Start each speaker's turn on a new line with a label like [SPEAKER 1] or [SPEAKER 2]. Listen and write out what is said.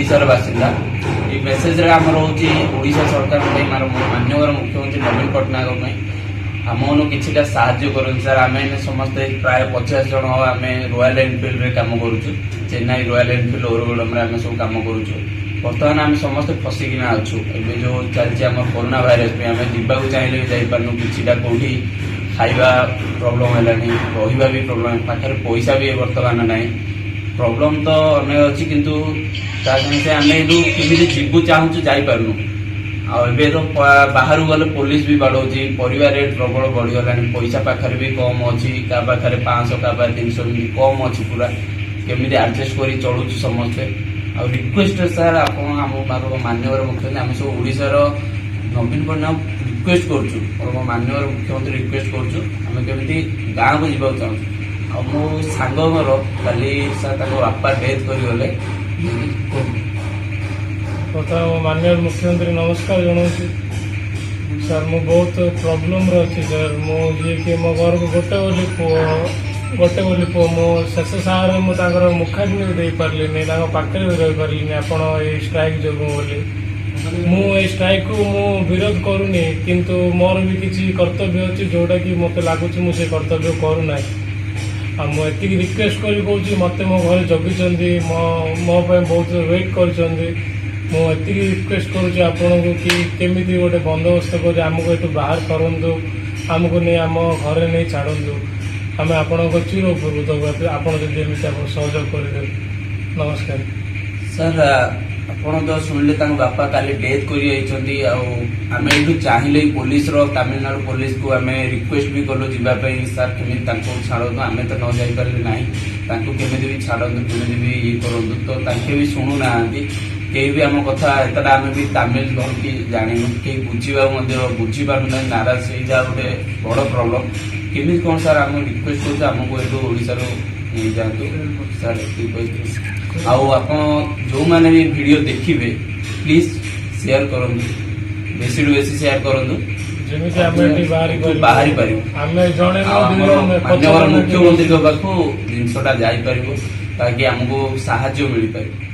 [SPEAKER 1] ओडिशार बासिंदा ये मेसेज रे आमर होची ओडिशा सरकार पे माननीय मुख्यमंत्री नवीन पट्टनायक आम किछिटा साहाय्य करन सर आम समस्त प्राय 50 जन आम रॉयल एनफिल्ड रे काम करूछु चेन्नई रॉयल एनफिल्ड ओरगोडम रे आम सब काम करूछु बर्तमान आम समस्त फसिकिना अच्छु ए जो चलती आम कोरोना भाइरस में आम जावाक चाहिए जापारू किछिटा कौटी खाइबा प्रॉब्लम है रहा भी प्रॉब्लम पाखे पैसा भी बर्तमान ना प्रॉब्लम तो अनेक अच्छी किंतु से आम ये जीवु चाहूँ जापारू आबे तो बाहर गले पुलिस भी बाड़ौची परिवार रेट प्रबल बढ़ीगला पैसा पाखे भी कम अच्छी क्या पाखे 500 क्या 300 कम अच्छी पूरा केमी एडजस्ट कर चलुँ समस्ते आ रिक्वेस्ट सर आप माननीय मुख्यमंत्री आम सब ओडिशार नवीन पट्टनायक रिक्वेस्ट करूँ माननीय मुख्यमंत्री रिक्वेस्ट करूँ केमी गाँव को जावाक चाहूँ आ मो सांगर काली सर बापा डेथ करगले
[SPEAKER 2] प्रथम माननीय मुख्यमंत्री नमस्कार जनाऊँ सर मु बहुत प्रोब्लेम अच्छी सर मुझे कि मो घर को गोटे बोली पुओ मो शेष सागर मुझे मुखा भी दे पारे पाखे भी रही पारे आपण ये स्ट्राइक जो बोली मु स्ट्राइक को मु विरोध करूनी किंतु मोर भी किसी कर्तव्य अच्छी जोटा कि मत लगुच मुझे कर्तव्य करूना मुझे रिक्वेस्ट कर मत मो घर जगी मो बहुत वेट कर मुझे रिक्वेस्ट करुँच आपन को कि केमी गोटे बंदोबस्त कर आमको ये बाहर करूँ आमको नहीं आम घर नहीं छाड़ू आम आपण चिर उपकृत आपड़ सहयोग कर नमस्कार
[SPEAKER 1] सर आपण तो शुणिले बापा काली डेथ कर चाहिए पुलिस तमिलनाडु पुलिस को आम रिक्वेस्ट भी कलु जावाई सर केमी छाड़ू आम तो न जापारे ना केमी भी छाड़ू केमी भी ये करूँ तो भी शुणुना कहीं भी आम कथा एतटा आम भी तमिल धरकी जानू कहीं बुझा बुझीपार नाराज से गोटे बड़ प्रॉब्लम केमी कौन सर आम रिक्वेस्ट करूँ ये ओडिशार नहीं जातु सर आप जो मैंने भी वीडियो देखिए प्लीज शेयर करूँ बेसी टू बेसी शेयर करूँ बाहरी पार माननीय मुख्यमंत्री पाखु जिनसा जापर ताकि आमको साहाय्य मिल पार।